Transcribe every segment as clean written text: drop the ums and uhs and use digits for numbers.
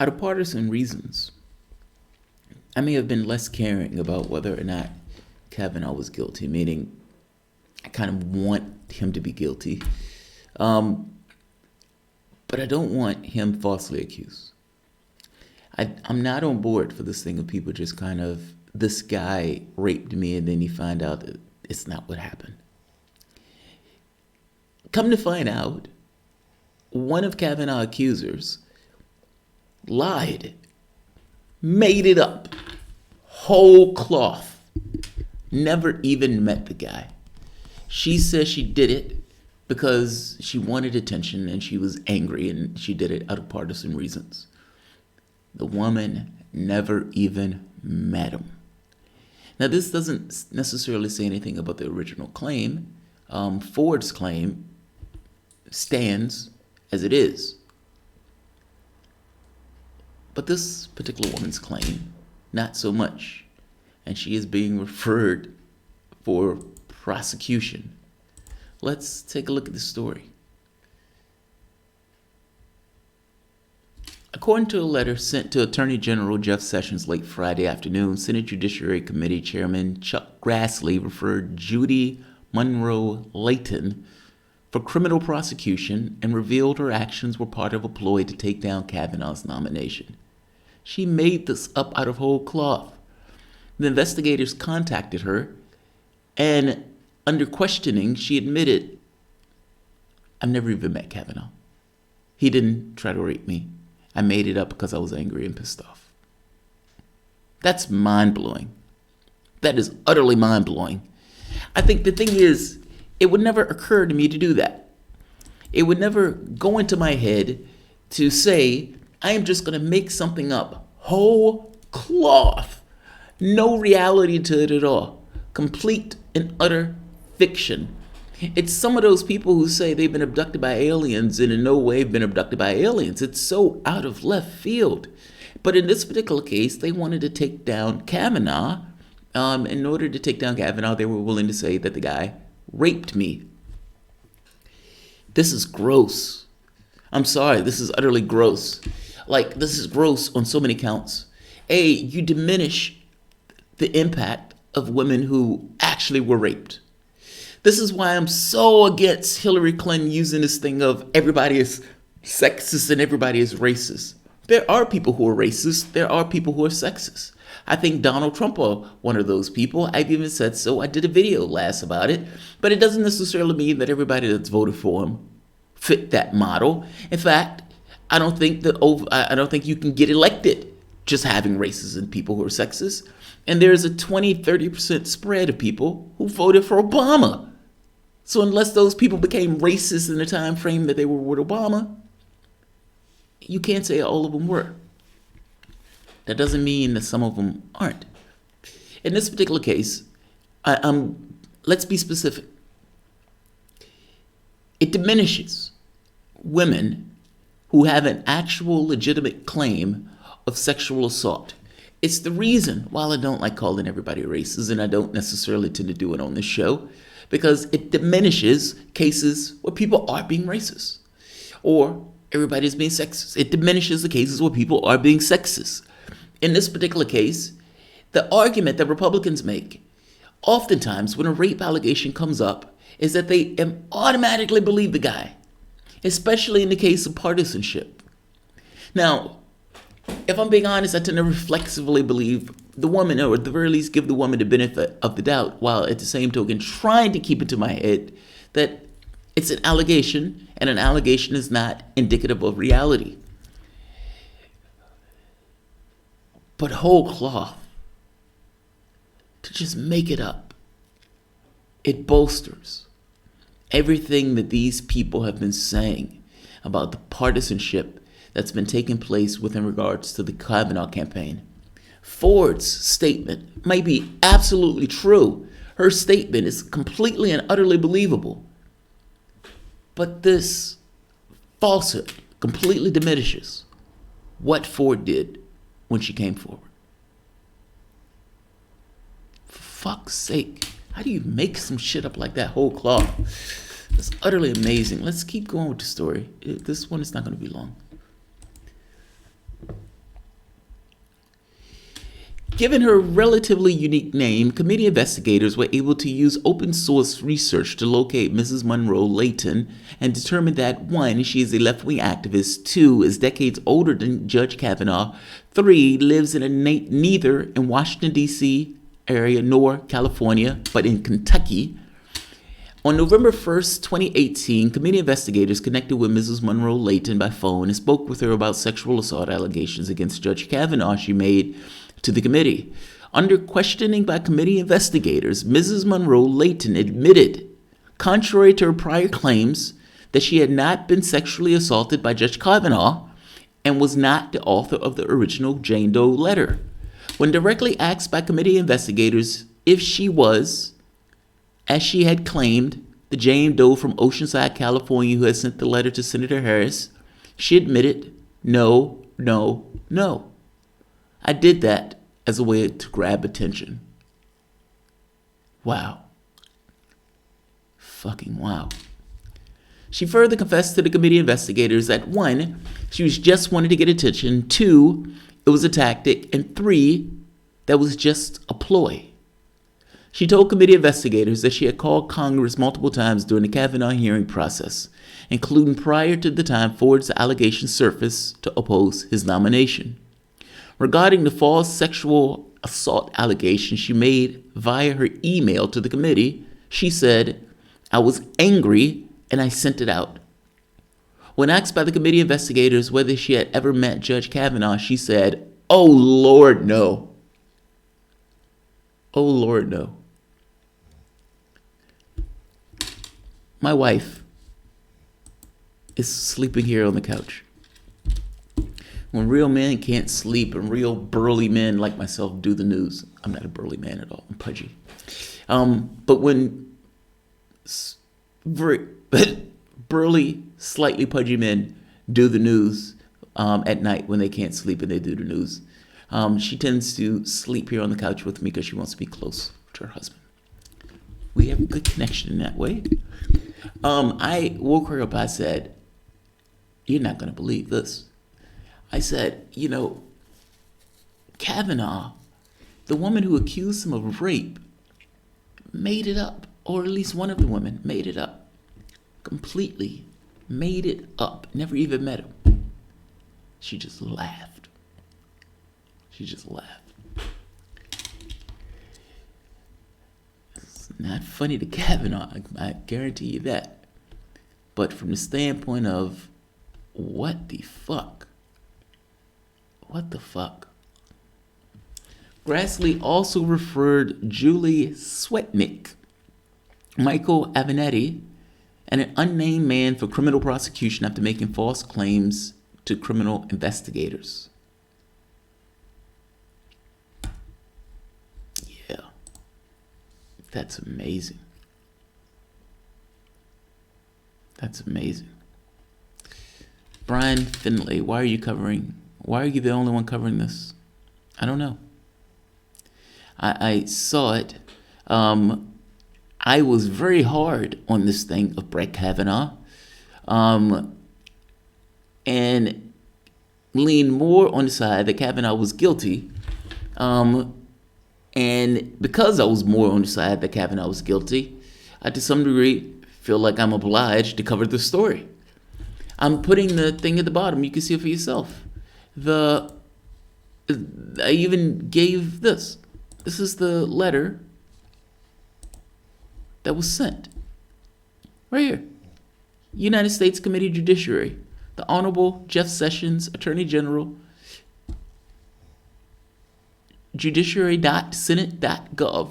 Out of partisan reasons, I may have been less caring about whether or not Kavanaugh was guilty, meaning I kind of want him to be guilty. But I don't want him falsely accused. I'm not on board for this thing of people just kind of, this guy raped me and then you find out that it's not what happened. Come to find out, one of Kananaugh accusers lied, made it up, whole cloth, never even met the guy. She says she did it because she wanted attention and she was angry and she did it out of partisan reasons. The woman never even met him. Now, this doesn't necessarily say anything about the original claim. Ford's claim stands as it is. But this particular woman's claim, not so much. And she is being referred for prosecution. Let's take a look at the story. According to a letter sent to Attorney General Jeff Sessions late Friday afternoon, Senate Judiciary Committee Chairman Chuck Grassley referred Judy Monroe Layton for criminal prosecution and revealed her actions were part of a ploy to take down Kavanaugh's nomination. She made this up out of whole cloth. The investigators contacted her, and under questioning, she admitted, I've never even met Kavanaugh. He didn't try to rape me. I made it up because I was angry and pissed off. That's mind-blowing. That is utterly mind-blowing. I think the thing is, it would never occur to me to do that. It would never go into my head to say, I am just going to make something up, whole cloth, no reality to it at all, complete and utter fiction. It's some of those people who say they've been abducted by aliens and in no way have been abducted by aliens. It's so out of left field. But in this particular case, they wanted to take down Kavanaugh. In order to take down Kavanaugh, they were willing to say that the guy raped me. This is gross. I'm sorry, this is utterly gross. Like, this is gross on so many counts. A, you diminish the impact of women who actually were raped. This is why I'm so against Hillary Clinton using this thing of everybody is sexist and everybody is racist. There are people who are racist. There are people who are sexist. I think Donald Trump are one of those people. I've even said so. I did a video last about it. But it doesn't necessarily mean that everybody that's voted for him fit that model. In fact, I don't think you can get elected just having racists and people who are sexist. And there's a 20-30% spread of people who voted for Obama. So unless those people became racist in the time frame that they were with Obama, you can't say all of them were. That doesn't mean that some of them aren't. In this particular case, let's be specific. It diminishes women who have an actual legitimate claim of sexual assault. It's the reason, while I don't like calling everybody racist, and I don't necessarily tend to do it on this show, because it diminishes cases where people are being racist or everybody's being sexist. It diminishes the cases where people are being sexist. In this particular case, the argument that Republicans make oftentimes when a rape allegation comes up is that they automatically believe the guy, especially in the case of partisanship. Now, if I'm being honest, I tend to reflexively believe the woman, or at the very least give the woman the benefit of the doubt, while at the same token trying to keep into my head that it's an allegation, and an allegation is not indicative of reality. But whole cloth, to just make it up, it bolsters everything that these people have been saying about the partisanship that's been taking place within regards to the Kavanaugh campaign. Ford's statement might be absolutely true. Her statement is completely and utterly believable. But this falsehood completely diminishes what Ford did when she came forward. For fuck's sake, how do you make some shit up like that whole cloth? It's utterly amazing. Let's keep going with the story. This one is not going to be long. Given her relatively unique name, committee investigators were able to use open source research to locate Mrs. Monroe Layton and determine that 1, she is a left-wing activist, 2, is decades older than Judge Kananaugh, 3, lives in neither in Washington, D.C. area nor California, but in Kentucky. On November 1st, 2018, committee investigators connected with Mrs. Monroe Layton by phone and spoke with her about sexual assault allegations against Judge Kananaugh she made to the committee. Under questioning by committee investigators, Mrs. Monroe Layton admitted, contrary to her prior claims, that she had not been sexually assaulted by Judge Kananaugh and was not the author of the original Jane Doe letter. When directly asked by committee investigators if she was, as she had claimed, the Jane Doe from Oceanside, California who had sent the letter to Senator Harris, she admitted, no. I did that as a way to grab attention. Wow. Fucking wow. She further confessed to the committee investigators that 1, she was just wanting to get attention, 2, it was a tactic, and 3, that was just a ploy. She told committee investigators that she had called Congress multiple times during the Kananaugh hearing process, including prior to the time Ford's allegations surfaced to oppose his nomination. Regarding the false sexual assault allegation she made via her email to the committee, she said, I was angry and I sent it out. When asked by the committee investigators whether she had ever met Judge Kananaugh, she said, oh Lord, no. Oh Lord, no. My wife is sleeping here on the couch. When real men can't sleep and real burly men like myself do the news, I'm not a burly man at all, I'm pudgy. But when very burly, slightly pudgy men do the news at night when they can't sleep and they do the news, she tends to sleep here on the couch with me because she wants to be close to her husband. We have a good connection in that way. I woke her up. I said, you're not going to believe this. I said, Kananaugh, the woman who accused him of rape, made it up, or at least one of the women made it up. Completely made it up. Never even met him. She just laughed. It's not funny to Kananaugh, I guarantee you that. But from the standpoint of, what the fuck? What the fuck? Grassley also referred Julie Swetnick, Michael Avenatti, and an unnamed man for criminal prosecution after making false claims to criminal investigators. Yeah. That's amazing. That's amazing. Brian Finlay, why are you the only one covering this? I don't know. I saw it. I was very hard on this thing of Brett Kavanaugh, and leaned more on the side that Kavanaugh was guilty. And because I was more on the side that Kavanaugh was guilty, I to some degree feel like I'm obliged to cover the story. I'm putting the thing at the bottom. You can see it for yourself. I even gave this. This is the letter that was sent. Right here. United States Committee Judiciary. The Honorable Jeff Sessions, Attorney General. Judiciary.senate.gov.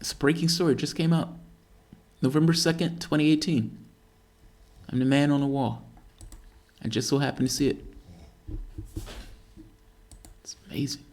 It's a breaking story. It just came out. November 2nd, 2018. I'm the man on the wall. I just so happened to see it. It's amazing.